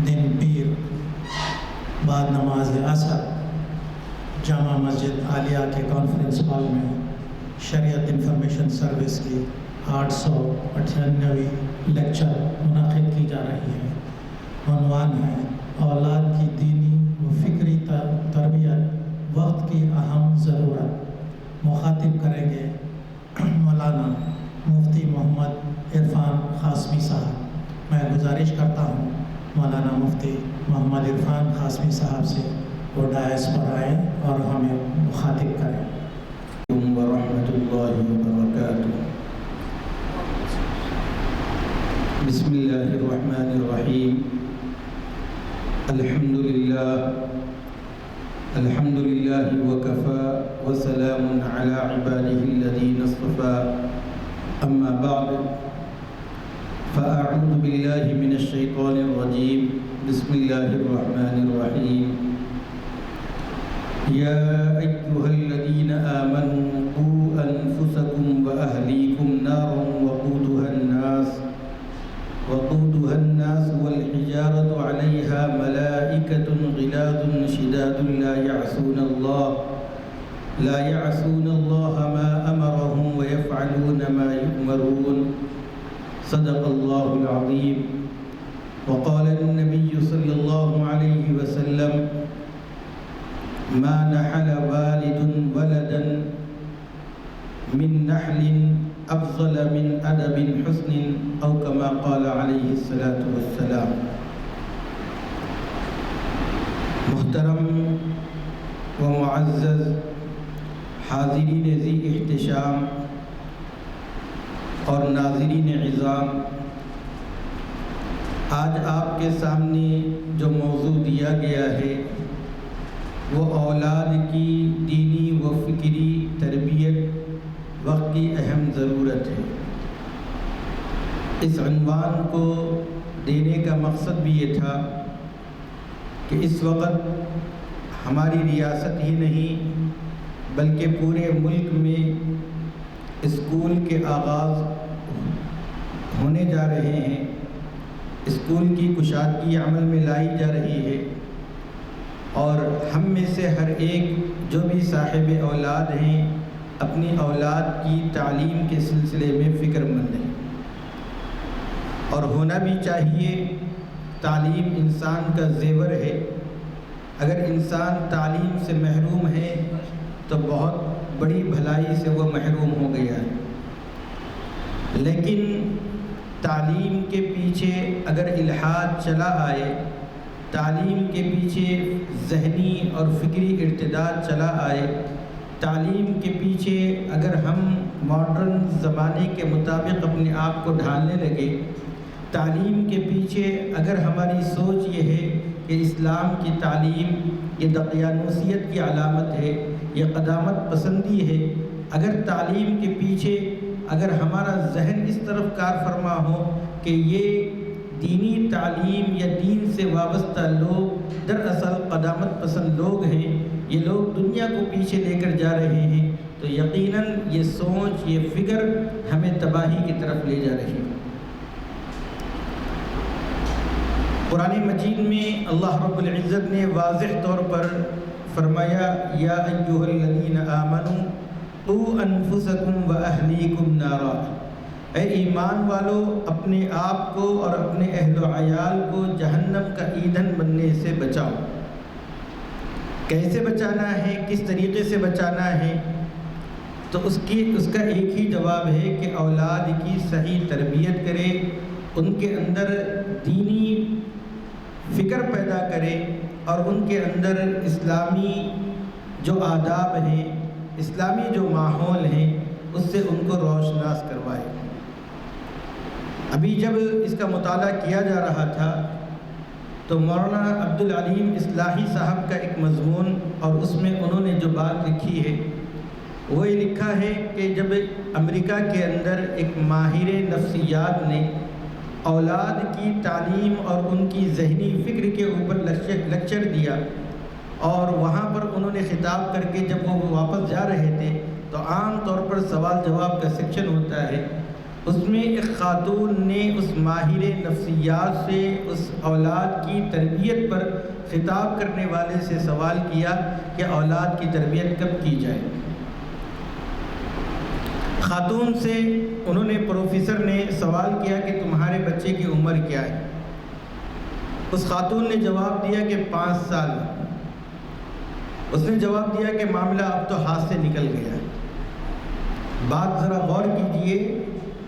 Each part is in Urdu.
دن پیر بعد نماز عصر جامع مسجد عالیہ کے کانفرنس ہال میں شریعت انفارمیشن سروس کی 898ویں لیکچر منعقد کی جا رہی ہے۔ عنوان ہے اولاد کی دینی و فکری تربیت وقت کی اہم ضرورت۔ مخاطب کریں گے مولانا مفتی محمد عرفان قاسمی صاحب۔ میں گزارش کرتا ہوں مولانا مفتی محمد عرفان قاسمی صاحب سے وہ ڈائس پر آئیں اور ہمیں مخاطب کریں۔ ورحمۃ اللہ وبرکاتہ۔ بسم اللہ الرحمن الرحیم۔ الحمد للہ وکفى وسلام علی عباده الذین اصطفى، اما بعد فاعوذ باللہ من الشیطان الرجیم، بسم اللہ الرحمن الرحیم۔ یا ایھا الذین آمنوا قوا انفسکم واہلیکم نارا وقودها الناس والحجارة عليها ملائكة غلاظ شداد لا يعصون الله ما أمرهم ويفعلون ما يؤمرون، صدق الله العظيم۔ وقال النبي صلى الله عليه وسلم: ما نحل والد ولدا من نحل افضل من ادب حسن، او كما قال علیہ الصلاۃ والسلام۔ محترم و معزز حاضرین ذی احتشام اور ناظرین عظام، آج آپ کے سامنے جو موضوع دیا گیا ہے وہ اولاد کی دینی و فکری تربیت وقت کی اہم ضرورت ہے۔ اس عنوان کو دینے کا مقصد بھی یہ تھا کہ اس وقت ہماری ریاست ہی نہیں بلکہ پورے ملک میں اسکول کے آغاز ہونے جا رہے ہیں، اسکول کی کشادگی عمل میں لائی جا رہی ہے، اور ہم میں سے ہر ایک جو بھی صاحب اولاد ہیں اپنی اولاد کی تعلیم کے سلسلے میں فکر مند ہیں، اور ہونا بھی چاہیے۔ تعلیم انسان کا زیور ہے، اگر انسان تعلیم سے محروم ہے تو بہت بڑی بھلائی سے وہ محروم ہو گیا ہے۔ لیکن تعلیم کے پیچھے اگر الحاد چلا آئے، تعلیم کے پیچھے ذہنی اور فکری ارتداد چلا آئے، تعلیم کے پیچھے اگر ہم ماڈرن زمانے کے مطابق اپنے آپ کو ڈھالنے لگے، تعلیم کے پیچھے اگر ہماری سوچ یہ ہے کہ اسلام کی تعلیم یہ دقیانوسیت کی علامت ہے، یہ قدامت پسندی ہے، اگر تعلیم کے پیچھے اگر ہمارا ذہن اس طرف کار فرما ہو کہ یہ دینی تعلیم یا دین سے وابستہ لوگ دراصل قدامت پسند لوگ ہیں، یہ لوگ دنیا کو پیچھے لے کر جا رہے ہیں، تو یقیناً یہ سوچ، یہ فکر ہمیں تباہی کی طرف لے جا رہی ہے۔ قرآن مجید میں اللہ رب العزت نے واضح طور پر فرمایا، یا ایھا الذین آمنوا قوا انفسکم واہلیکم نارا، اے ایمان والو اپنے آپ کو اور اپنے اہل و عیال کو جہنم کا ایندھن بننے سے بچاؤ۔ کیسے بچانا ہے، کس طریقے سے بچانا ہے؟ تو اس کا ایک ہی جواب ہے کہ اولاد کی صحیح تربیت کرے، ان کے اندر دینی فکر پیدا کرے اور ان کے اندر اسلامی جو آداب ہیں، اسلامی جو ماحول ہیں، اس سے ان کو روشناس کروائے۔ ابھی جب اس کا مطالعہ کیا جا رہا تھا تو مولانا عبدالعلیم اصلاحی صاحب کا ایک مضمون، اور اس میں انہوں نے جو بات لکھی ہے وہ یہ لکھا ہے کہ جب امریکہ کے اندر ایک ماہر نفسیات نے اولاد کی تعلیم اور ان کی ذہنی فکر کے اوپر لیکچر دیا، اور وہاں پر انہوں نے خطاب کر کے جب وہ واپس جا رہے تھے تو عام طور پر سوال جواب کا سیکشن ہوتا ہے، اس میں ایک خاتون نے اس ماہر نفسیات سے اس اولاد کی تربیت پر خطاب کرنے والے سے سوال کیا کہ اولاد کی تربیت کب کی جائے۔ خاتون سے انہوں نے پروفیسر نے سوال کیا کہ تمہارے بچے کی عمر کیا ہے؟ اس خاتون نے جواب دیا کہ 5 سال۔ اس نے جواب دیا کہ معاملہ اب تو ہاتھ سے نکل گیا۔ بات ذرا غور کیجئے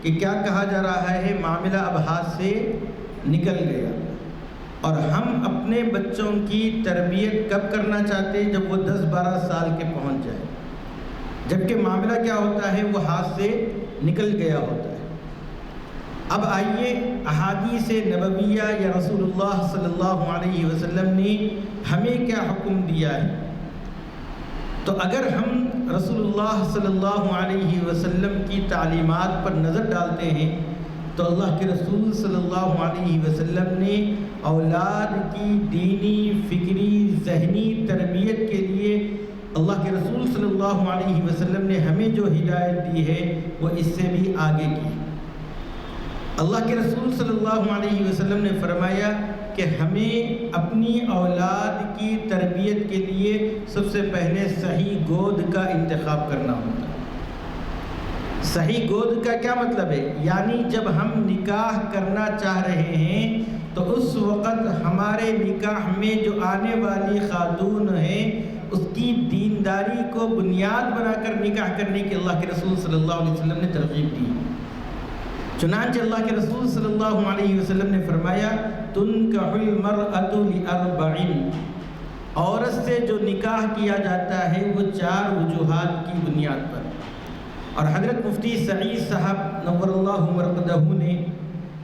کہ کیا کہا جا رہا ہے، معاملہ اب ہاتھ سے نکل گیا، اور ہم اپنے بچوں کی تربیت کب کرنا چاہتے ہیں؟ جب وہ 10-12 سال کے پہنچ جائے، جبکہ معاملہ کیا ہوتا ہے، وہ ہاتھ سے نکل گیا ہوتا ہے۔ اب آئیے احادیث نبویہ یا رسول اللہ صلی اللہ علیہ وسلم نے ہمیں کیا حکم دیا ہے۔ تو اگر ہم رسول اللہ صلی اللہ علیہ وسلم کی تعلیمات پر نظر ڈالتے ہیں تو اللہ کے رسول صلی اللہ علیہ وسلم نے اولاد کی دینی، فکری، ذہنی تربیت کے لیے اللہ کے رسول صلی اللہ علیہ وسلم نے ہمیں جو ہدایت دی ہے وہ اس سے بھی آگے کی۔ اللہ کے رسول صلی اللہ علیہ وسلم نے فرمایا کہ ہمیں اپنی اولاد کی تربیت کے لیے سب سے پہلے صحیح گود کا انتخاب کرنا ہوتا ہے۔ صحیح گود کا کیا مطلب ہے؟ یعنی جب ہم نکاح کرنا چاہ رہے ہیں تو اس وقت ہمارے نکاح میں جو آنے والی خاتون ہے اس کی دینداری کو بنیاد بنا کر نکاح کرنے کی اللہ کے رسول صلی اللہ علیہ وسلم نے ترغیب دی۔ چنانچہ اللہ کے رسول صلی اللہ علیہ وسلم نے فرمایا، تنکح المرأة ل4، عورت سے جو نکاح کیا جاتا ہے وہ 4 وجوہات کی بنیاد پر۔ اور حضرت مفتی سعید صاحب نور اللہ مرقدہ نے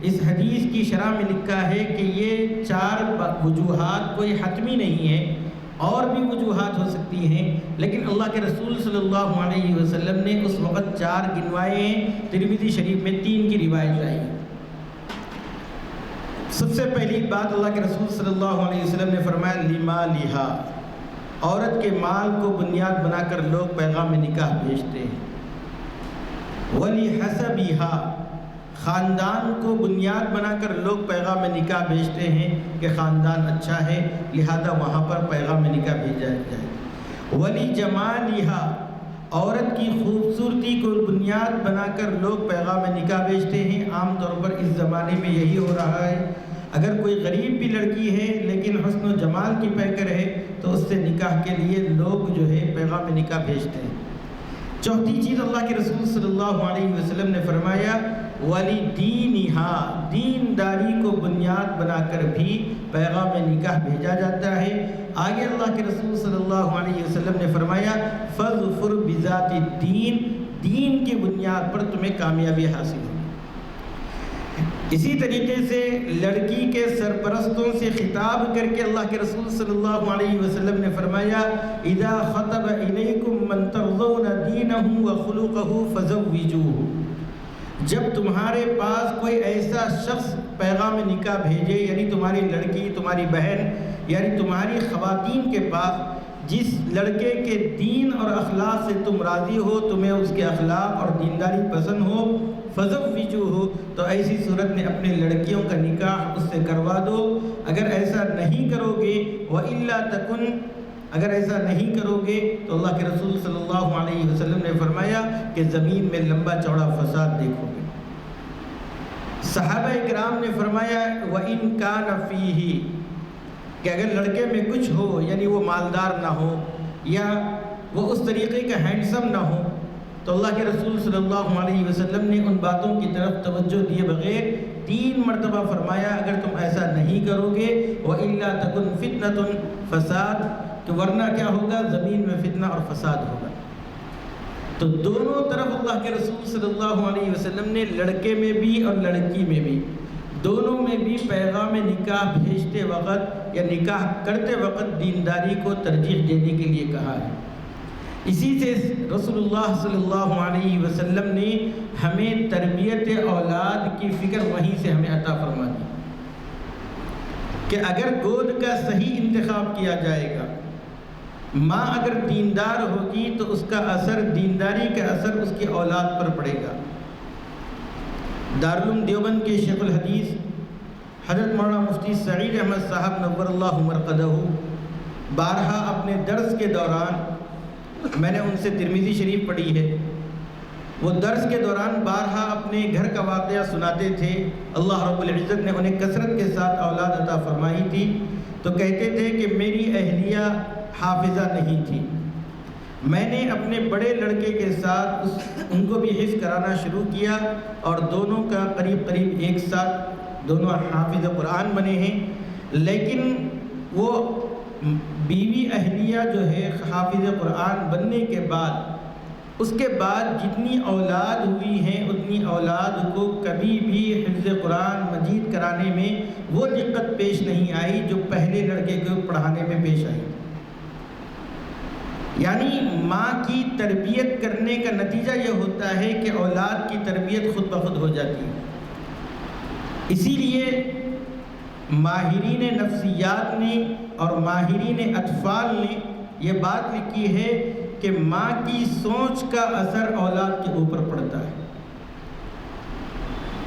اس حدیث کی شرح میں لکھا ہے کہ یہ 4 وجوہات کوئی حتمی نہیں ہے، اور بھی وجوہات ہو سکتی ہیں، لیکن اللہ کے رسول صلی اللہ علیہ وسلم نے اس وقت 4 گنوائے ہیں۔ ترمذی شریف میں 3 کی روایت آئی ہے۔ سب سے پہلی بات اللہ کے رسول صلی اللہ علیہ وسلم نے فرمایا، لمالہا، عورت کے مال کو بنیاد بنا کر لوگ پیغام نکاح بھیجتے ہیں۔ ولحسبہا، خاندان کو بنیاد بنا کر لوگ پیغام نکاح بھیجتے ہیں کہ خاندان اچھا ہے لہذا وہاں پر پیغام نکاح بھیجا جائے۔ ولجمالہا، عورت کی خوبصورتی کو بنیاد بنا کر لوگ پیغام نکاح بھیجتے ہیں۔ عام طور پر اس زمانے میں یہی ہو رہا ہے، اگر کوئی غریب بھی لڑکی ہے لیکن حسن و جمال کی پیکر ہے تو اس سے نکاح کے لیے لوگ جو ہے پیغام نکاح بھیجتے ہیں۔ چوتھی چیز اللہ کے رسول صلی اللہ علیہ وسلم نے فرمایا وَلِدِينِهَا، دینداری کو بنیاد بنا کر بھی پیغام نکاح بھیجا جاتا ہے۔ آگے اللہ کے رسول صلی اللہ علیہ وسلم نے فرمایا فَاظْفُرْ بِذَاتِ الدِّينِ، دین کی بنیاد پر تمہیں کامیابی حاصل ہوگی۔ اسی طریقے سے لڑکی کے سرپرستوں سے خطاب کر کے اللہ کے رسول صلی اللہ علیہ وسلم نے فرمایا اذا خطب الیکم من ترضون دینہ وخلقہ فزوجوہ، جب تمہارے پاس کوئی ایسا شخص پیغام نکاح بھیجے، یعنی تمہاری لڑکی، تمہاری بہن، یعنی تمہاری خواتین کے پاس جس لڑکے کے دین اور اخلاق سے تم راضی ہو، تمہیں اس کے اخلاق اور دینداری پسند ہو، فزوجوہ، تو ایسی صورت میں اپنے لڑکیوں کا نکاح اس سے کروا دو۔ اگر ایسا نہیں کرو گے وَإِلَّا تَكُنْ، اگر ایسا نہیں کرو گے تو اللہ کے رسول صلی اللہ علیہ وسلم نے فرمایا کہ زمین میں لمبا چوڑا فساد دیکھو گے۔ صحابہ کرام نے فرمایا وَإِن كَانَ فِيهِ، کہ اگر لڑکے میں کچھ ہو، یعنی وہ مالدار نہ ہو یا وہ اس طریقے کا ہینڈسم نہ ہو، تو اللہ کے رسول صلی اللہ علیہ وسلم نے ان باتوں کی طرف توجہ دیے بغیر 3 مرتبہ فرمایا اگر تم ایسا نہیں کرو گے وَإِلَّا تَكُنْ فِتْنَةٌ فساد، کہ ورنہ کیا ہوگا، زمین میں فتنہ اور فساد ہوگا۔ تو دونوں طرف اللہ کے رسول صلی اللہ علیہ وسلم نے لڑکے میں بھی اور لڑکی میں بھی، دونوں میں بھی پیغام نکاح بھیجتے وقت یا نکاح کرتے وقت دینداری کو ترجیح دینے کے لیے کہا ہے۔ اسی سے رسول اللہ صلی اللہ علیہ وسلم نے ہمیں تربیت اولاد کی فکر وہیں سے ہمیں عطا فرما دی کہ اگر گود کا صحیح انتخاب کیا جائے گا، ماں اگر دیندار ہوگی تو اس کا اثر، دینداری کا اثر اس کی اولاد پر پڑے گا۔ دارالعلوم دیوبند کے شیخ الحدیث حضرت مولانا مفتی سعید احمد صاحب نور اللہ مرقدہ بارہا اپنے درس کے دوران، میں نے ان سے ترمذی شریف پڑھی ہے، وہ درس کے دوران بارہا اپنے گھر کا واقعہ سناتے تھے۔ اللہ رب العزت نے انہیں کثرت کے ساتھ اولاد عطا فرمائی تھی، تو کہتے تھے کہ میری اہلیہ حافظہ نہیں تھی، میں نے اپنے بڑے لڑکے کے ساتھ ان کو بھی حفظ کرانا شروع کیا، اور دونوں کا قریب قریب ایک ساتھ دونوں حافظ قرآن بنے ہیں۔ لیکن وہ بیوی اہلیہ جو ہے حافظ قرآن بننے کے بعد، اس کے بعد جتنی اولاد ہوئی ہیں اتنی اولاد کو کبھی بھی حفظ قرآن مجید کرانے میں وہ دقت پیش نہیں آئی جو پہلے لڑکے کو پڑھانے میں پیش آئی۔ یعنی ماں کی تربیت کرنے کا نتیجہ یہ ہوتا ہے کہ اولاد کی تربیت خود بخود ہو جاتی ہے۔ اسی لیے ماہرین نفسیات نے اور ماہرین اطفال نے یہ بات لکھی ہے کہ ماں کی سوچ کا اثر اولاد کے اوپر پڑتا ہے۔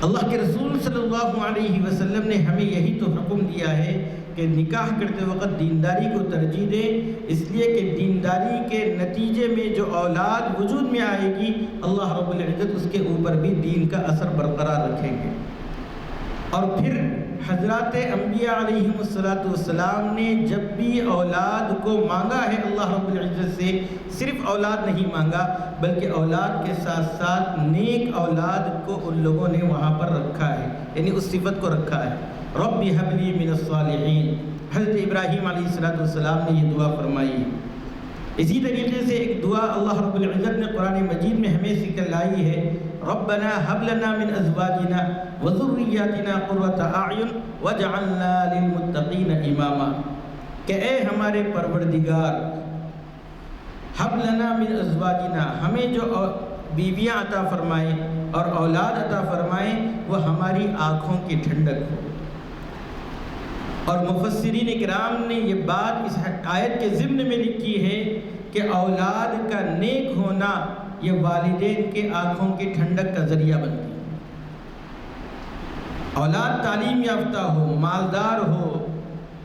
اللہ کے رسول صلی اللہ علیہ وسلم نے ہمیں یہی تو حکم دیا ہے کہ نکاح کرتے وقت دینداری کو ترجیح دیں، اس لیے کہ دینداری کے نتیجے میں جو اولاد وجود میں آئے گی اللہ رب العزت اس کے اوپر بھی دین کا اثر برقرار رکھیں گے۔ اور پھر حضرات انبیاء علیہم السلام نے جب بھی اولاد کو مانگا ہے اللہ رب العزت سے، صرف اولاد نہیں مانگا بلکہ اولاد کے ساتھ ساتھ نیک اولاد کو ان لوگوں نے وہاں پر رکھا ہے، یعنی اس صفت کو رکھا ہے، رب ہب لی من الصالحین۔ حضرت ابراہیم علیہ السلام نے یہ دعا فرمائی ہے۔ اسی طریقے سے ایک دعا اللہ رب العزت نے قرآن مجید میں ہمیں سکھلائی ہے، ربنا هب لنا من ازواجنا وذرياتنا قرة اعین واجعلنا للمتقین اماما، کہ اے ہمارے پروردگار ہب لنا من ازواجنا، ہمیں جو بیویاں عطا فرمائے اور اولاد عطا فرمائے وہ ہماری آنکھوں کی ٹھنڈک ہو۔ اور مفسرین کرام نے یہ بات اس آیت کے ضمن میں لکھی ہے کہ اولاد کا نیک ہونا یہ والدین کے آنکھوں کی ٹھنڈک کا ذریعہ بنتی ہے۔ اولاد تعلیم یافتہ ہو، مالدار ہو،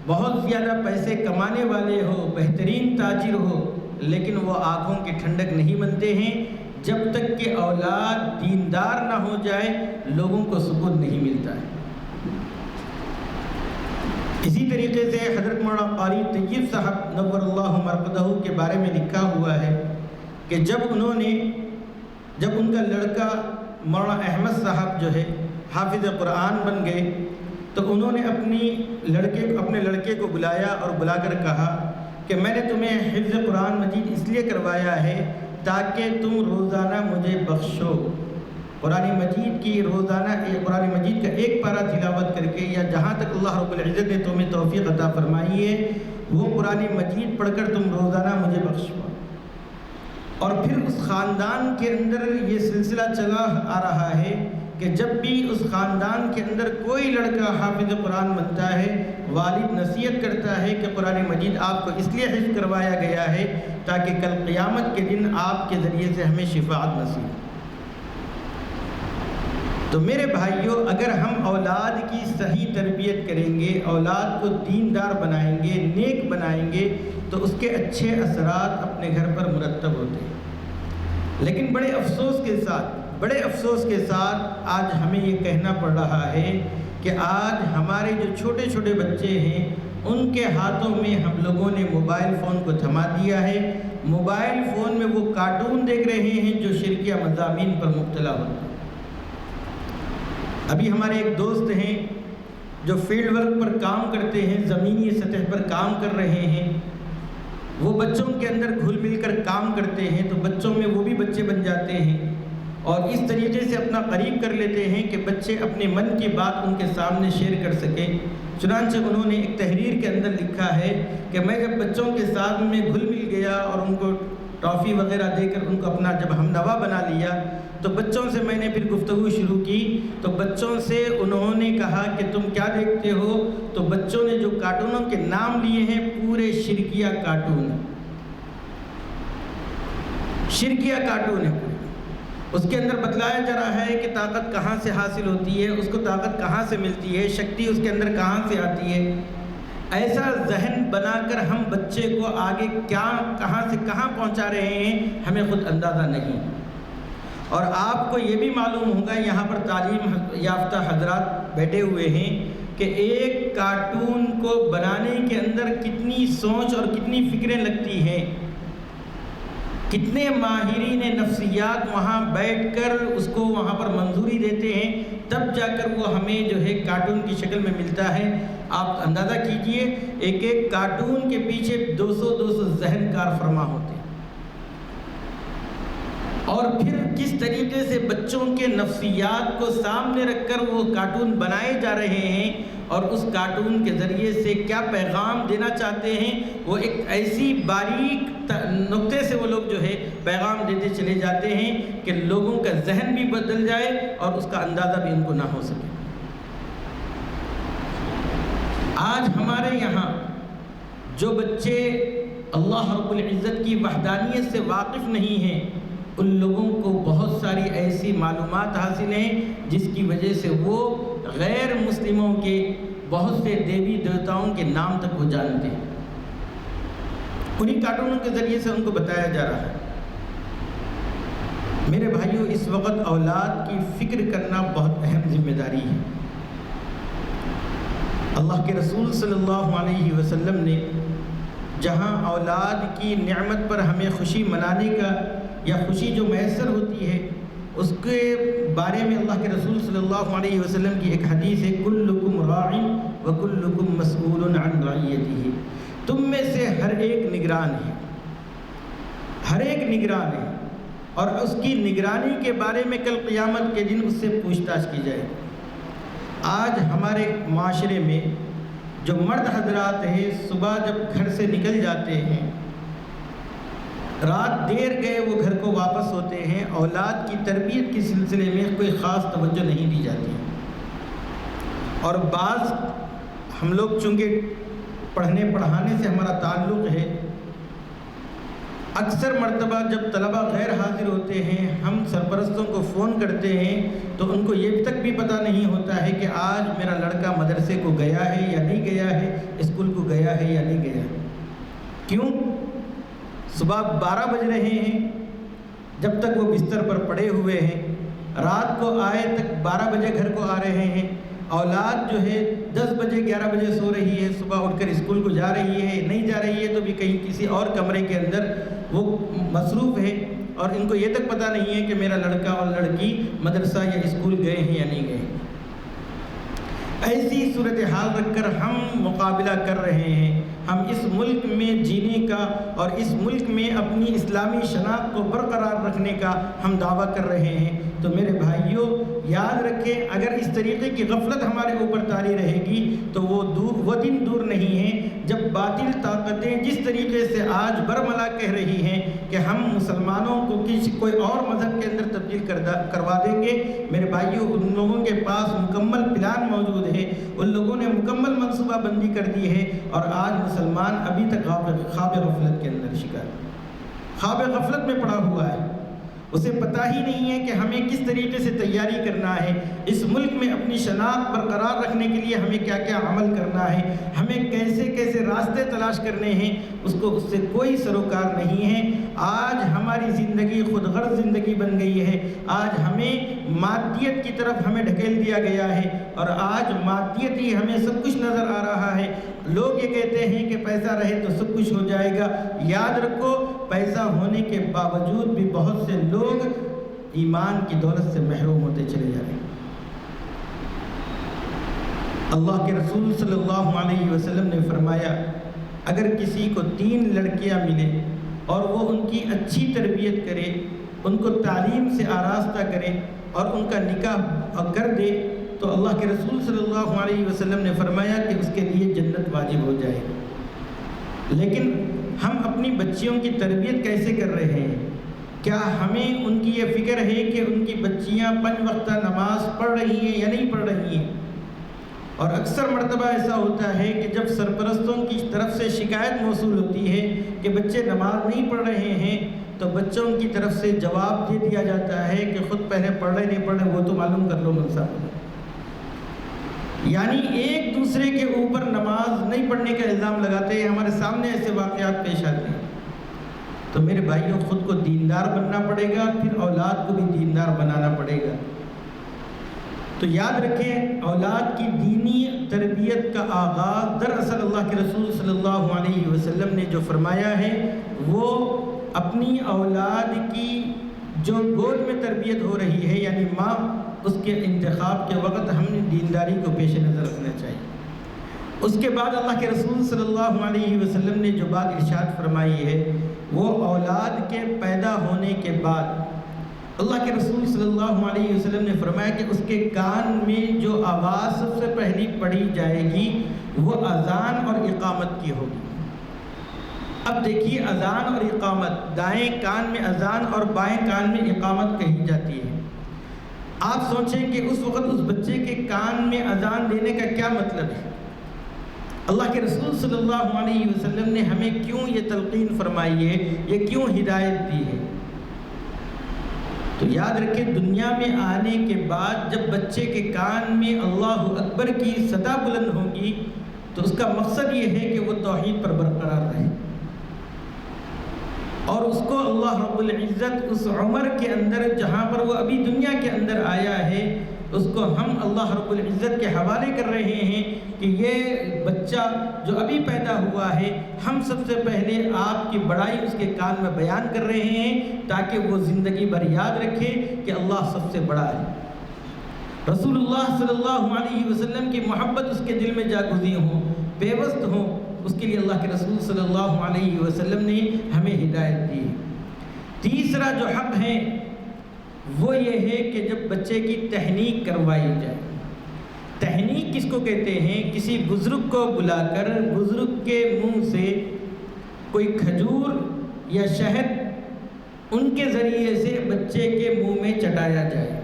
بہت زیادہ پیسے کمانے والے ہو، بہترین تاجر ہو، لیکن وہ آنکھوں کی ٹھنڈک نہیں بنتے ہیں جب تک کہ اولاد دیندار نہ ہو جائے، لوگوں کو سکون نہیں ملتا ہے۔ اسی طریقے سے حضرت مولانا قاری طیب صاحب نور اللہ مرقدہ کے بارے میں لکھا ہوا ہے کہ جب ان کا لڑکا مولانا احمد صاحب جو ہے حافظ قرآن بن گئے تو انہوں نے اپنے لڑکے کو بلایا اور بلا کر کہا کہ میں نے تمہیں حفظ قرآن مجید اس لیے کروایا ہے تاکہ تم روزانہ مجھے بخشو۔ قرآن مجید کی روزانہ قرآن مجید کا ایک پارہ تلاوت کر کے یا جہاں تک اللہ رب العزت نے تمہیں توفیق عطا فرمائی ہے وہ قرآن مجید پڑھ کر تم روزانہ مجھے بخشو۔ اور پھر اس خاندان کے اندر یہ سلسلہ چلا آ رہا ہے کہ جب بھی اس خاندان کے اندر کوئی لڑکا حافظ قرآن بنتا ہے والد نصیحت کرتا ہے کہ قرآن مجید آپ کو اس لیے حفظ کروایا گیا ہے تاکہ کل قیامت کے دن آپ کے ذریعے سے ہمیں شفاعت نصیب ہو۔ تو میرے بھائیوں، اگر ہم اولاد کی صحیح تربیت کریں گے، اولاد کو دیندار بنائیں گے، نیک بنائیں گے تو اس کے اچھے اثرات اپنے گھر پر مرتب ہوتے ہیں۔ لیکن بڑے افسوس کے ساتھ آج ہمیں یہ کہنا پڑ رہا ہے کہ آج ہمارے جو چھوٹے چھوٹے بچے ہیں ان کے ہاتھوں میں ہم لوگوں نے موبائل فون کو تھما دیا ہے۔ موبائل فون میں وہ کارٹون دیکھ رہے ہیں جو شرکیہ مضامین پر مبتلا ہوتے ہیں۔ ابھی ہمارے ایک دوست ہیں جو فیلڈ ورک پر کام کرتے ہیں، زمینی سطح پر کام کر رہے ہیں، وہ بچوں کے اندر گھل مل کر کام کرتے ہیں تو بچوں میں وہ بھی بچے بن جاتے ہیں اور اس طریقے سے اپنا قریب کر لیتے ہیں کہ بچے اپنے من کی بات ان کے سامنے شیئر کر سکیں۔ چنانچہ انہوں نے ایک تحریر کے اندر لکھا ہے کہ میں جب بچوں کے ساتھ میں گھل مل گیا اور ان کو ٹافی وغیرہ دے کر ان کو اپنا جب ہم نوا بنا لیا تو بچوں سے میں نے پھر گفتگو شروع کی تو بچوں سے انہوں نے کہا کہ تم کیا دیکھتے ہو؟ تو بچوں نے جو کارٹونوں کے نام لیے ہیں پورے شرکیہ کارٹون ہیں، شرکیہ کارٹون ہے۔ اس کے اندر بتلایا جا رہا ہے کہ طاقت کہاں سے حاصل ہوتی ہے، اس کو طاقت کہاں سے ملتی ہے، شکتی اس کے اندر کہاں سے آتی ہے۔ ایسا ذہن بنا کر ہم بچے کو آگے کہاں سے کہاں پہنچا رہے ہیں ہمیں خود اندازہ نہیں۔ اور آپ کو یہ بھی معلوم ہوگا، یہاں پر تعلیم یافتہ حضرات بیٹھے ہوئے ہیں، کہ ایک کارٹون کو بنانے کے اندر کتنی سوچ اور کتنی فکریں لگتی ہیں، کتنے ماہرین نفسیات وہاں بیٹھ کر اس کو وہاں پر منظوری دیتے ہیں، تب جا کر وہ ہمیں جو ہے کارٹون کی شکل میں ملتا ہے۔ آپ اندازہ کیجئے ایک ایک کارٹون کے پیچھے 200 ذہن کار فرما ہوتے ہیں، اور پھر کس طریقے سے بچوں کے نفسیات کو سامنے رکھ کر وہ کارٹون بنائے جا رہے ہیں اور اس کارٹون کے ذریعے سے کیا پیغام دینا چاہتے ہیں، وہ ایک ایسی باریک نقطے سے وہ لوگ جو ہے پیغام دیتے چلے جاتے ہیں کہ لوگوں کا ذہن بھی بدل جائے اور اس کا اندازہ بھی ان کو نہ ہو سکے۔ آج ہمارے یہاں جو بچے اللہ رب العزت کی وحدانیت سے واقف نہیں ہیں ان لوگوں کو بہت ساری ایسی معلومات حاصل ہیں جس کی وجہ سے وہ غیر مسلموں کے بہت سے دیوی دیوتاؤں کے نام تک وہ جانتے ہیں، انہی کارٹونوں کے ذریعے سے ان کو بتایا جا رہا ہے۔ میرے بھائیوں، اس وقت اولاد کی فکر کرنا بہت اہم ذمہ داری ہے۔ اللہ کے رسول صلی اللہ علیہ وسلم نے جہاں اولاد کی نعمت پر ہمیں خوشی منانے کا یا خوشی جو میسر ہوتی ہے اس کے بارے میں اللہ کے رسول صلی اللہ علیہ وسلم کی ایک حدیث ہے، کلکم راع وکلکم مسئول عن رعیتہ، تم میں سے ہر ایک نگران ہے، ہر ایک نگران ہے، اور اس کی نگرانی کے بارے میں کل قیامت کے دن اس سے پوچھ تاچھ کی جائے۔ آج ہمارے معاشرے میں جو مرد حضرات ہیں صبح جب گھر سے نکل جاتے ہیں، رات دیر گئے وہ گھر کو واپس ہوتے ہیں، اولاد کی تربیت کے سلسلے میں کوئی خاص توجہ نہیں دی جاتی، اور بعض ہم لوگ چونکہ پڑھنے پڑھانے سے ہمارا تعلق ہے، اکثر مرتبہ جب طلبہ غیر حاضر ہوتے ہیں ہم سرپرستوں کو فون کرتے ہیں تو ان کو یہ تک بھی پتہ نہیں ہوتا ہے کہ آج میرا لڑکا مدرسے کو گیا ہے یا نہیں گیا ہے، اسکول کو گیا ہے یا نہیں گیا۔ کیوں؟ صبح 12 بج رہے ہیں، جب تک وہ بستر پر پڑے ہوئے ہیں، رات کو آئے تک 12 بجے گھر کو آ رہے ہیں، اولاد جو ہے 10 بجے 11 بجے سو رہی ہے، صبح اٹھ کر اسکول کو جا رہی ہے، نہیں جا رہی ہے تو بھی کہیں کسی اور کمرے کے اندر وہ مصروف ہے، اور ان کو یہ تک پتہ نہیں ہے کہ میرا لڑکا اور لڑکی مدرسہ یا اسکول گئے ہیں یا نہیں گئے ہیں۔ ایسی صورتحال رکھ کر ہم مقابلہ کر رہے ہیں، ہم اس ملک میں جینے کا اور اس ملک میں اپنی اسلامی شناخت کو برقرار رکھنے کا ہم دعویٰ کر رہے ہیں۔ تو میرے بھائیوں یاد رکھیں، اگر اس طریقے کی غفلت ہمارے اوپر طاری رہے گی تو وہ دن دور نہیں ہے جب باطل طاقتیں جس طریقے سے آج برملا کہہ رہی ہیں کہ ہم مسلمانوں کو کوئی اور مذہب کے اندر تبدیل کروا دیں گے۔ میرے بھائیوں ان لوگوں کے پاس مکمل پلان موجود ہے، ان لوگوں نے مکمل منصوبہ بندی کر دی ہے، اور آج مسلمان ابھی تک خواب غفلت کے اندر شکار، خواب غفلت میں پڑا ہوا ہے۔ اسے پتہ ہی نہیں ہے کہ ہمیں کس طریقے سے تیاری کرنا ہے، اس ملک میں اپنی شناخت برقرار رکھنے کے لیے ہمیں کیا کیا عمل کرنا ہے، ہمیں کیسے کیسے راستے تلاش کرنے ہیں، اس سے کوئی سروکار نہیں ہے۔ آج ہماری زندگی خود غرض زندگی بن گئی ہے، آج ہمیں مادیت کی طرف ہمیں ڈھکیل دیا گیا ہے، اور آج مادیت ہی ہمیں سب کچھ نظر آ رہا ہے۔ لوگ یہ کہتے ہیں کہ پیسہ رہے تو سب کچھ ہو جائے گا۔ یاد رکھو پیسہ ہونے کے باوجود بھی بہت سے لوگ ایمان کی دولت سے محروم ہوتے چلے جا رہے ہیں۔ اللہ کے رسول صلی اللہ علیہ وسلم نے فرمایا اگر کسی کو 3 لڑکیاں ملیں اور وہ ان کی اچھی تربیت کرے، ان کو تعلیم سے آراستہ کرے اور ان کا نکاح کر دے تو اللہ کے رسول صلی اللہ علیہ وسلم نے فرمایا کہ اس کے لیے جنت واجب ہو جائے گی۔ لیکن ہم اپنی بچیوں کی تربیت کیسے کر رہے ہیں؟ کیا ہمیں ان کی یہ فکر ہے کہ ان کی بچیاں 5 وقتہ نماز پڑھ رہی ہیں یا نہیں پڑھ رہی ہیں؟ اور اکثر مرتبہ ایسا ہوتا ہے کہ جب سرپرستوں کی طرف سے شکایت موصول ہوتی ہے کہ بچے نماز نہیں پڑھ رہے ہیں تو بچوں کی طرف سے جواب دے دیا جاتا ہے کہ خود پہلے پڑھ رہے نہیں پڑھ رہے وہ تو معلوم کر لو ملسا۔ یعنی ایک دوسرے کے اوپر نماز نہیں پڑھنے کا الزام لگاتے ہیں۔ ہمارے سامنے ایسے واقعات پیش آتے ہیں۔ تو میرے بھائیوں خود کو دیندار بننا پڑے گا، پھر اولاد کو بھی دیندار بنانا پڑے گا۔ تو یاد رکھیں اولاد کی دینی تربیت کا آغاز دراصل اللہ کے رسول صلی اللہ علیہ وسلم نے جو فرمایا ہے وہ اپنی اولاد کی جو گود میں تربیت ہو رہی ہے یعنی ماں، اس کے انتخاب کے وقت ہم نے دینداری کو پیش نظر رکھنا چاہیے۔ اس کے بعد اللہ کے رسول صلی اللہ علیہ وسلم نے جو بات ارشاد فرمائی ہے وہ اولاد کے پیدا ہونے کے بعد اللہ کے رسول صلی اللہ علیہ وسلم نے فرمایا کہ اس کے کان میں جو آواز سب سے پہلی پڑھی جائے گی وہ اذان اور اقامت کی ہوگی۔ اب دیکھیے اذان اور اقامت، دائیں کان میں اذان اور بائیں کان میں اقامت کہی جاتی ہے۔ آپ سوچیں کہ اس وقت اس بچے کے کان میں اذان دینے کا کیا مطلب ہے؟ اللہ کے رسول صلی اللہ علیہ وسلم نے ہمیں کیوں یہ تلقین فرمائی ہے، یہ کیوں ہدایت دی ہے؟ تو یاد رکھیں دنیا میں آنے کے بعد جب بچے کے کان میں اللہ اکبر کی صدا بلند ہوگی تو اس کا مقصد یہ ہے کہ وہ توحید پر برقرار رہے، اور اس کو اللہ رب العزت اس عمر کے اندر جہاں پر وہ ابھی دنیا کے اندر آیا ہے اس کو ہم اللہ رب العزت کے حوالے کر رہے ہیں کہ یہ بچہ جو ابھی پیدا ہوا ہے ہم سب سے پہلے آپ کی بڑائی اس کے کان میں بیان کر رہے ہیں تاکہ وہ زندگی بھر یاد رکھے کہ اللہ سب سے بڑا ہے۔ رسول اللہ صلی اللہ علیہ وسلم کی محبت اس کے دل میں جاگزی ہو، پیوست ہو، اس کے لیے اللہ کے رسول صلی اللہ علیہ وسلم نے ہمیں ہدایت دی۔ تیسرا جو حق ہے وہ یہ ہے کہ جب بچے کی تحنیک کروائی جائے۔ تحنیک کس کو کہتے ہیں؟ کسی بزرگ کو بلا کر بزرگ کے منہ سے کوئی کھجور یا شہد ان کے ذریعے سے بچے کے منہ میں چٹایا جائے۔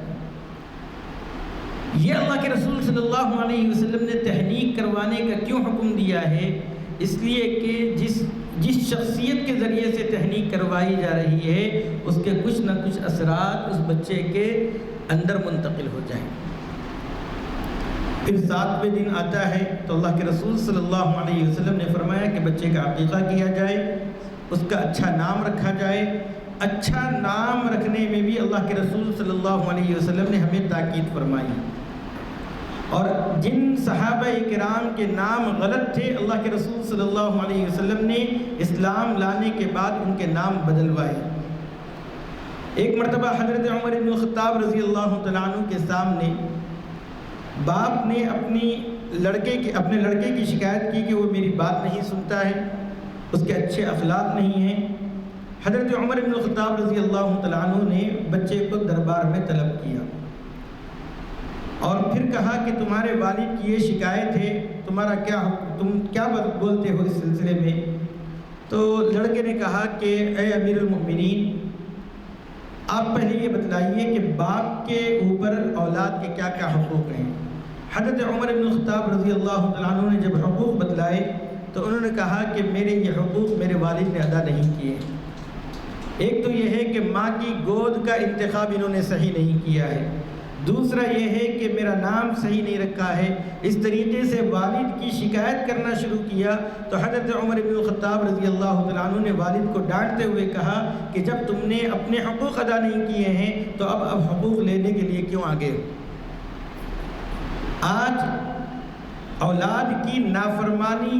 یہ اللہ کے رسول صلی اللہ علیہ وسلم نے تحنیک کروانے کا کیوں حکم دیا ہے؟ اس لیے کہ جس شخصیت کے ذریعے سے تحنیک کروائی جا رہی ہے اس کے کچھ نہ کچھ اثرات اس بچے کے اندر منتقل ہو جائیں۔ پھر 7ویں دن آتا ہے تو اللہ کے رسول صلی اللہ علیہ وسلم نے فرمایا کہ بچے کا عقیقہ کیا جائے، اس کا اچھا نام رکھا جائے۔ اچھا نام رکھنے میں بھی اللہ کے رسول صلی اللہ علیہ وسلم نے ہمیں تاکید فرمائی، اور جن صحابہ کرام کے نام غلط تھے اللہ کے رسول صلی اللہ علیہ وسلم نے اسلام لانے کے بعد ان کے نام بدلوائے۔ ایک مرتبہ حضرت عمر بن الخطاب رضی اللہ تعالیٰ عنہ کے سامنے باپ نے اپنے لڑکے کی شکایت کی کہ وہ میری بات نہیں سنتا ہے، اس کے اچھے اخلاق نہیں ہیں۔ حضرت عمر بن الخطاب رضی اللہ تعالیٰ عنہ نے بچے کو دربار میں طلب کیا اور پھر کہا کہ تمہارے والد کی یہ شکایت ہے، تم کیا بولتے ہو اس سلسلے میں؟ تو لڑکے نے کہا کہ اے امیر المؤمنین، آپ پہلے یہ بتلائیے کہ باپ کے اوپر اولاد کے کیا کیا حقوق ہیں۔ حضرت عمر بن الخطاب رضی اللہ تعالیٰ عنہ نے جب حقوق بتلائے تو انہوں نے کہا کہ میرے یہ حقوق میرے والد نے ادا نہیں کیے۔ ایک تو یہ ہے کہ ماں کی گود کا انتخاب انہوں نے صحیح نہیں کیا ہے، دوسرا یہ ہے کہ میرا نام صحیح نہیں رکھا ہے۔ اس طریقے سے والد کی شکایت کرنا شروع کیا تو حضرت عمر بن الخطاب رضی اللہ تعالیٰ عنہ نے والد کو ڈانٹتے ہوئے کہا کہ جب تم نے اپنے حقوق ادا نہیں کیے ہیں تو اب حقوق لینے کے لیے کیوں آگے ہو؟ آج اولاد کی نافرمانی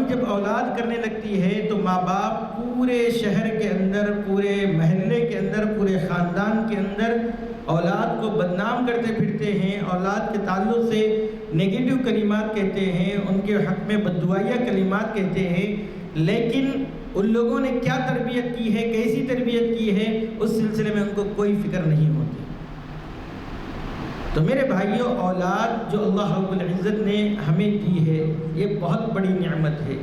جب اولاد کرنے لگتی ہے تو ماں باپ پورے شہر کے اندر، پورے محلے کے اندر، پورے خاندان کے اندر اولاد کو بدنام کرتے پھرتے ہیں، اولاد کے تعلق سے نیگیٹو کلمات کہتے ہیں، ان کے حق میں بددعائیہ کلمات کہتے ہیں، لیکن ان لوگوں نے کیا تربیت کی ہے، کیسی تربیت کی ہے، اس سلسلے میں ان کو کوئی فکر نہیں ہوتی۔ تو میرے بھائیوں، اولاد جو اللہ رب العزت نے ہمیں دی ہے یہ بہت بڑی نعمت ہے۔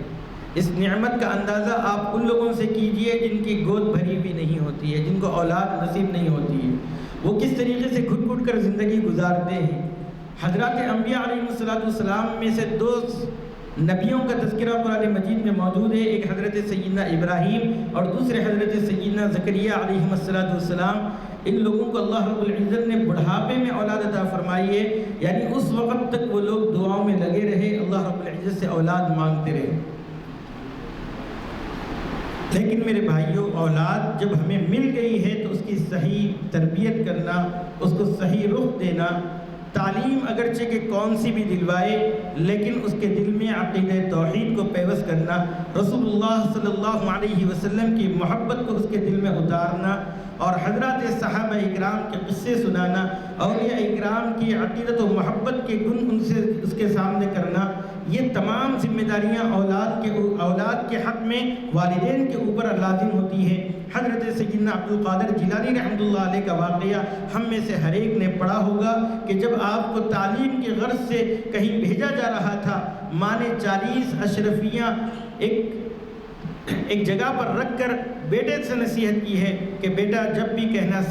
اس نعمت کا اندازہ آپ ان لوگوں سے کیجئے جن کی گود بھری بھی نہیں ہوتی ہے، جن کو اولاد نصیب نہیں ہوتی ہے، وہ کس طریقے سے گھٹ گھٹ کر زندگی گزارتے ہیں۔ حضرات انبیاء علیہ السلام میں سے 2 نبیوں کا تذکرہ قرآن مجید میں موجود ہے، ایک حضرت سیدنا ابراہیم اور دوسرے حضرت سیدنا زکریہ علیہ السلام۔ ان لوگوں کو اللہ رب العزت نے بڑھاپے میں اولاد عطا فرمائی ہے، یعنی اس وقت تک وہ لوگ دعاؤں میں لگے رہے، اللہ رب العزت سے اولاد مانگتے رہے۔ لیکن میرے بھائیوں، اولاد جب ہمیں مل گئی ہے تو اس کی صحیح تربیت کرنا، اس کو صحیح رخ دینا، تعلیم اگرچہ کہ کون سی بھی دلوائے لیکن اس کے دل میں عقیدہ توحید کو پیوست کرنا، رسول اللہ صلی اللہ علیہ وسلم کی محبت کو اس کے دل میں اتارنا اور حضرات صحابہ اکرام کے قصے سنانا، اولیاء اکرام کی عقیدت و محبت کے گن اس کے سامنے کرنا، یہ تمام ذمہ داریاں اولاد کے حق میں والدین کے اوپر لازم ہوتی ہے۔ حضرت سیدنا عبد القادر جیلانی رحمۃ اللہ علیہ کا واقعہ ہم میں سے ہر ایک نے پڑھا ہوگا کہ جب آپ کو تعلیم کی غرض سے کہیں بھیجا جا رہا تھا، ماں نے 40 اشرفیاں ایک جگہ پر رکھ کر بیٹے سے نصیحت کی ہے کہ بیٹا جب بھی کہنا،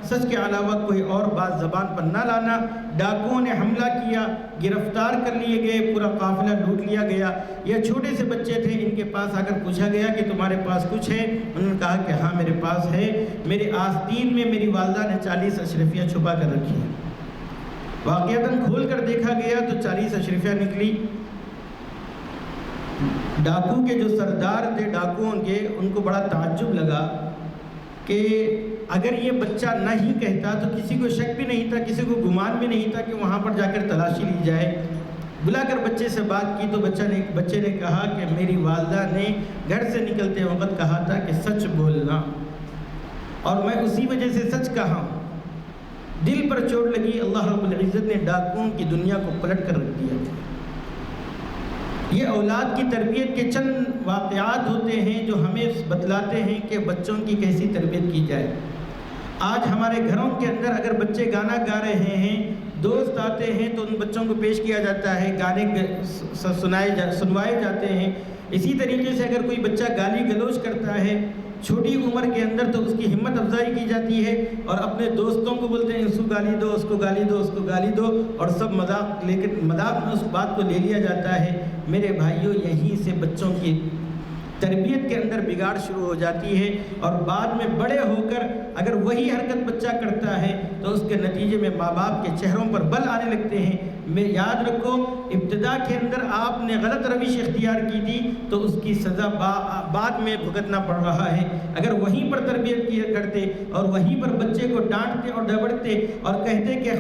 سچ کے علاوہ کوئی اور بات زبان پر نہ لانا۔ ڈاکوؤں نے حملہ کیا، گرفتار کر لیے گئے، پورا قافلہ لوٹ لیا گیا۔ یہ چھوٹے سے بچے تھے، ان کے پاس آ کر پوچھا گیا کہ تمہارے پاس کچھ ہے؟ انہوں نے کہا کہ ہاں میرے پاس ہے، میرے آستین میں میری والدہ نے 40 اشرفیاں چھپا کر رکھی ہیں۔ واقعتاً کھول کر دیکھا گیا تو 40 اشرفیاں نکلی۔ ڈاکو کے جو سردار تھے ڈاکوؤں کے، ان کو بڑا تعجب لگا کہ اگر یہ بچہ نہیں کہتا تو کسی کو شک بھی نہیں تھا، کسی کو گمان بھی نہیں تھا کہ وہاں پر جا کر تلاشی لی جائے۔ بلا کر بچے سے بات کی تو بچے نے کہا کہ میری والدہ نے گھر سے نکلتے وقت کہا تھا کہ سچ بولنا، اور میں اسی وجہ سے سچ کہا ہوں۔ دل پر چوٹ لگی، اللہ رب العزت نے ڈاکوؤں کی دنیا کو پلٹ کر رکھ دیا۔ یہ اولاد کی تربیت کے چند واقعات ہوتے ہیں جو ہمیں بتلاتے ہیں کہ بچوں کی کیسی تربیت کی جائے۔ آج ہمارے گھروں کے اندر اگر بچے گانا گا رہے ہیں، دوست آتے ہیں تو ان بچوں کو پیش کیا جاتا ہے، گانے سنوائے جاتے ہیں۔ اسی طریقے سے اگر کوئی بچہ گالی گلوچ کرتا ہے چھوٹی عمر کے اندر تو اس کی ہمت افزائی کی جاتی ہے اور اپنے دوستوں کو بولتے ہیں اس کو گالی دو، اس کو گالی دو، اس کو گالی دو، اور سب مذاق میں اس بات کو لے لیا جاتا ہے۔ میرے بھائیوں، یہیں سے بچوں کی تربیت کے اندر بگاڑ شروع ہو جاتی ہے، اور بعد میں بڑے ہو کر اگر وہی حرکت بچہ کرتا ہے تو اس کے نتیجے میں ماں باپ کے چہروں پر بل آنے لگتے ہیں۔ میں یاد رکھو، ابتدا کے اندر آپ نے غلط روش اختیار کی تھی تو اس کی سزا بعد میں بھگتنا پڑ رہا ہے۔ اگر وہیں پر تربیت کیا کرتے اور وہیں پر بچے کو ڈانٹتے اور ڈبڑتے اور کہتے کہ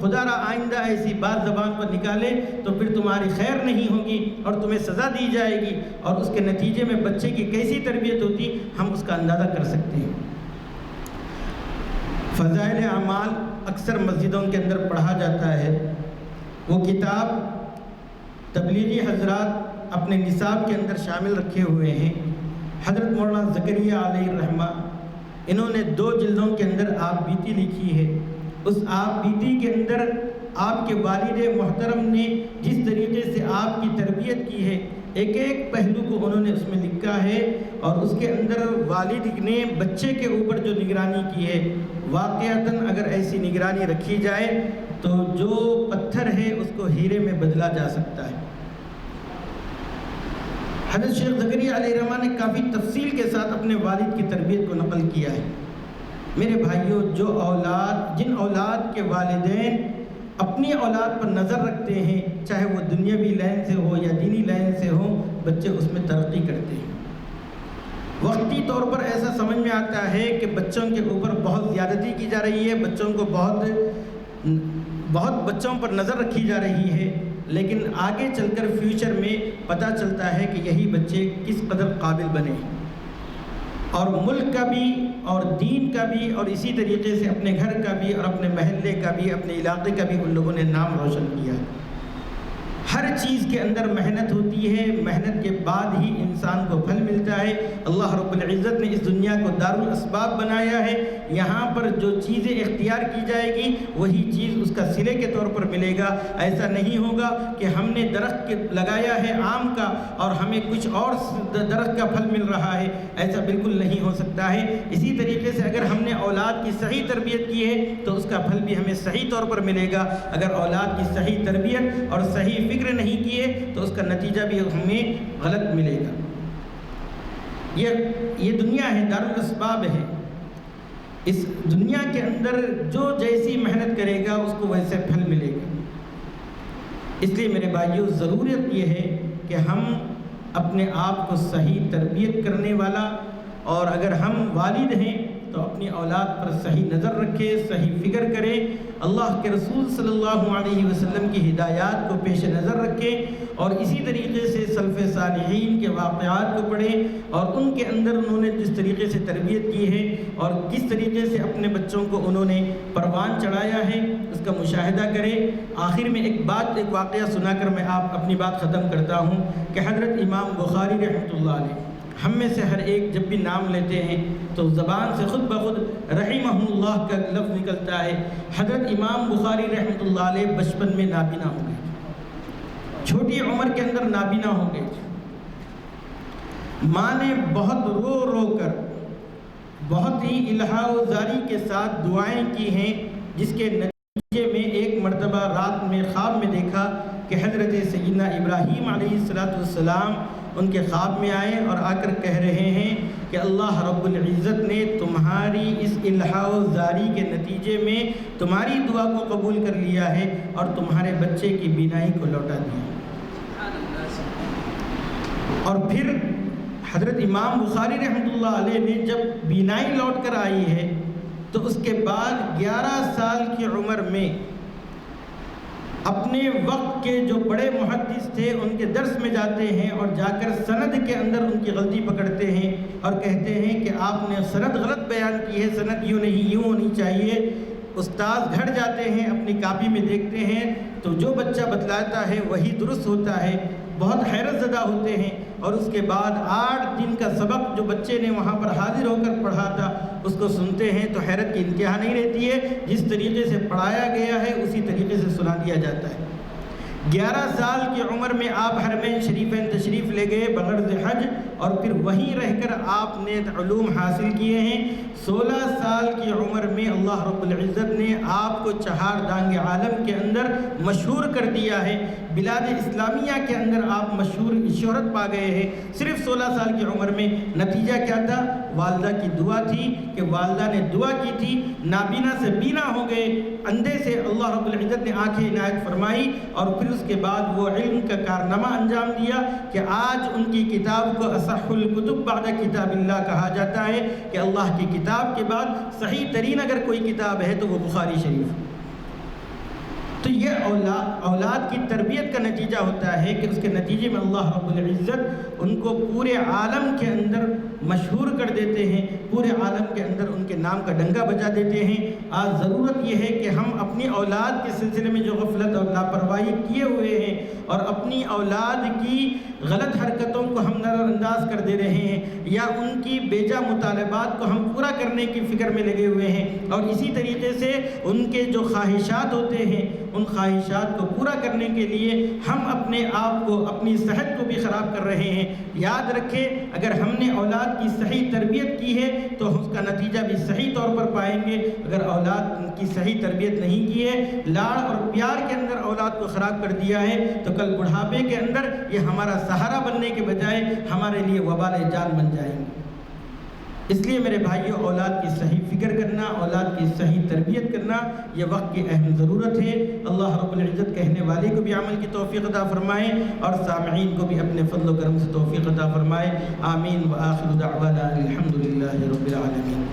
خدا را آئندہ ایسی بات زبان پر نکالے تو پھر تمہاری خیر نہیں ہوگی اور تمہیں سزا دی جائے گی، اور اس کے نتیجے میں بچے کی کیسی تربیت ہوتی ہم اس کا اندازہ کر سکتے ہیں۔ فضائل اعمال اکثر مسجدوں کے اندر پڑھا جاتا ہے، وہ کتاب تبلیغی حضرات اپنے نصاب کے اندر شامل رکھے ہوئے ہیں۔ حضرت مولانا زکریہ علیہ الرحمہ انہوں نے 2 جلدوں کے اندر آپ بیتی لکھی ہے۔ اس آپ بیتی کے اندر آپ کے والد محترم نے جس طریقے سے آپ کی تربیت کی ہے، ایک ایک پہلو کو انہوں نے اس میں لکھا ہے، اور اس کے اندر والد نے بچے کے اوپر جو نگرانی کی ہے، واقعتاً اگر ایسی نگرانی رکھی جائے تو جو پتھر ہے اس کو ہیرے میں بدلا جا سکتا ہے۔ حضرت شیخ زکریا علیہ الرحمہ نے کافی تفصیل کے ساتھ اپنے والد کی تربیت کو نقل کیا ہے۔ میرے بھائیوں، جن اولاد کے والدین اپنی اولاد پر نظر رکھتے ہیں، چاہے وہ دنیاوی لائن سے ہو یا دینی لائن سے ہو، بچے اس میں ترقی کرتے ہیں۔ وقتی طور پر ایسا سمجھ میں آتا ہے کہ بچوں کے اوپر بہت زیادتی کی جا رہی ہے، بچوں کو بہت بچوں پر نظر رکھی جا رہی ہے، لیکن آگے چل کر فیوچر میں پتہ چلتا ہے کہ یہی بچے کس قدر قابل بنے، اور ملک کا بھی اور دین کا بھی اور اسی طریقے سے اپنے گھر کا بھی اور اپنے محلے کا بھی اپنے علاقے کا بھی ان لوگوں نے نام روشن کیا ہے۔ ہر چیز کے اندر محنت ہوتی ہے، محنت کے بعد ہی انسان کو پھل ملتا ہے۔ اللہ رب العزت نے اس دنیا کو دارالاسباب بنایا ہے، یہاں پر جو چیزیں اختیار کی جائے گی وہی چیز اس کا صلے کے طور پر ملے گا۔ ایسا نہیں ہوگا کہ ہم نے درخت لگایا ہے آم کا اور ہمیں کچھ اور درخت کا پھل مل رہا ہے، ایسا بالکل نہیں ہو سکتا ہے۔ اسی طریقے سے اگر ہم نے اولاد کی صحیح تربیت کی ہے تو اس کا پھل بھی ہمیں صحیح طور پر ملے گا۔ اگر اولاد کی صحیح تربیت اور صحیح فکر نہیں کیے تو اس کا نتیجہ بھی ہمیں غلط ملے گا۔ یہ دنیا ہے، دارالاسباب ہے، اس دنیا کے اندر جو جیسی محنت کرے گا اس کو ویسے پھل ملے گا۔ اس لیے میرے بھائیوں، ضرورت یہ ہے کہ ہم اپنے آپ کو صحیح تربیت کرنے والا، اور اگر ہم والد ہیں تو اپنی اولاد پر صحیح نظر رکھے، صحیح فکر کرے، اللہ کے رسول صلی اللہ علیہ وسلم کی ہدایات کو پیش نظر رکھے، اور اسی طریقے سے سلف صالحین کے واقعات کو پڑھیں اور ان کے اندر انہوں نے جس طریقے سے تربیت کی ہے اور کس طریقے سے اپنے بچوں کو انہوں نے پروان چڑھایا ہے اس کا مشاہدہ کریں۔ آخر میں ایک واقعہ سنا کر میں اپنی بات ختم کرتا ہوں کہ حضرت امام بخاری رحمۃ اللہ علیہ، ہم میں سے ہر ایک جب بھی نام لیتے ہیں تو زبان سے خود بخود رحمہ اللہ کا لفظ نکلتا ہے۔ حضرت امام بخاری رحمۃ اللہ علیہ بچپن میں نابینا ہو گئے، چھوٹی عمر کے اندر نابینا ہو گئے۔ ماں نے بہت رو رو کر بہت ہی الہا و زاری کے ساتھ دعائیں کی ہیں، جس کے نتیجے میں ایک مرتبہ رات میں خواب میں دیکھا کہ حضرت سیدنا ابراہیم علیہ السلام ان کے خواب میں آئے اور آ کر کہہ رہے ہیں کہ اللہ رب العزت نے تمہاری اس الہا و زاری کے نتیجے میں تمہاری دعا کو قبول کر لیا ہے اور تمہارے بچے کی بینائی کو لوٹا دیا۔ اور پھر حضرت امام بخاری رحمۃ اللہ علیہ نے جب بینائی لوٹ کر آئی ہے تو اس کے بعد 11 سال کی عمر میں اپنے وقت کے جو بڑے محدث تھے ان کے درس میں جاتے ہیں اور جا کر سند کے اندر ان کی غلطی پکڑتے ہیں اور کہتے ہیں کہ آپ نے سند غلط بیان کی ہے، سند یوں نہیں یوں ہونی چاہیے۔ استاد گھر جاتے ہیں، اپنی کاپی میں دیکھتے ہیں تو جو بچہ بتلاتا ہے وہی درست ہوتا ہے، بہت حیرت زدہ ہوتے ہیں، اور اس کے بعد 8 دن کا سبق جو بچے نے وہاں پر حاضر ہو کر پڑھا تھا اس کو سنتے ہیں تو حیرت کی انتہا نہیں رہتی ہے۔ جس طریقے سے پڑھایا گیا ہے اسی طریقے سے سنا دیا جاتا ہے۔ 11 سال کی عمر میں آپ حرمین شریفین تشریف لے گئے بغرض حج، اور پھر وہیں رہ کر آپ نے علوم حاصل کیے ہیں۔ 16 سال کی عمر میں اللہ رب العزت نے آپ کو چہار دانگ عالم کے اندر مشہور کر دیا ہے، بلاد اسلامیہ کے اندر آپ مشہور شہرت پا گئے ہیں صرف 16 سال کی عمر میں۔ نتیجہ کیا تھا؟ والدہ کی دعا تھی کہ والدہ نے دعا کی تھی، نابینا سے بینا ہو گئے، اندھے سے اللہ رب العزت نے آنکھیں عنایت فرمائی، اور پھر اس اس کے بعد وہ علم کا کارنامہ انجام دیا کہ آج ان کی کتاب کو اصح الکتب بعد کتاب اللہ کہا جاتا ہے کہ اللہ کی کتاب کے بعد صحیح ترین اگر کوئی کتاب ہے تو وہ بخاری شریف۔ تو یہ اولاد کی تربیت کا نتیجہ ہوتا ہے کہ اس کے نتیجے میں اللہ رب العزت ان کو پورے عالم کے اندر مشہور کر دیتے ہیں، پورے عالم کے اندر ان کے نام کا ڈنکا بجا دیتے ہیں۔ آج ضرورت یہ ہے کہ ہم اپنی اولاد کے سلسلے میں جو غفلت اور لاپرواہی کیے ہوئے ہیں اور اپنی اولاد کی غلط حرکتوں کو ہم نظر انداز کر دے رہے ہیں یا ان کی بیجا مطالبات کو ہم پورا کرنے کی فکر میں لگے ہوئے ہیں، اور اسی طریقے سے ان کے جو خواہشات ہوتے ہیں ان خواہشات کو پورا کرنے کے لیے ہم اپنے آپ کو، اپنی صحت کو بھی خراب کر رہے ہیں۔ یاد رکھیں، اگر ہم نے اولاد کی صحیح تربیت کی ہے تو اس کا نتیجہ بھی صحیح طور پر پائیں گے۔ اگر اولاد کی صحیح تربیت نہیں کی ہے، لاڑ اور پیار کے اندر اولاد کو خراب کر دیا ہے، تو کل بڑھاپے کے اندر یہ ہمارا سہارا بننے کے بجائے ہمارے لیے وبال جان بن جائیں گے۔ اس لیے میرے بھائیوں، اولاد کی صحیح فکر کرنا، اولاد کی صحیح تربیت کرنا یہ وقت کی اہم ضرورت ہے۔ اللہ رب العزت کہنے والے کو بھی عمل کی توفیق عطا فرمائے اور سامعین کو بھی اپنے فضل و کرم سے توفیق عطا فرمائے۔ آمین۔ وآخر دعوانا الحمدللہ رب العالمین۔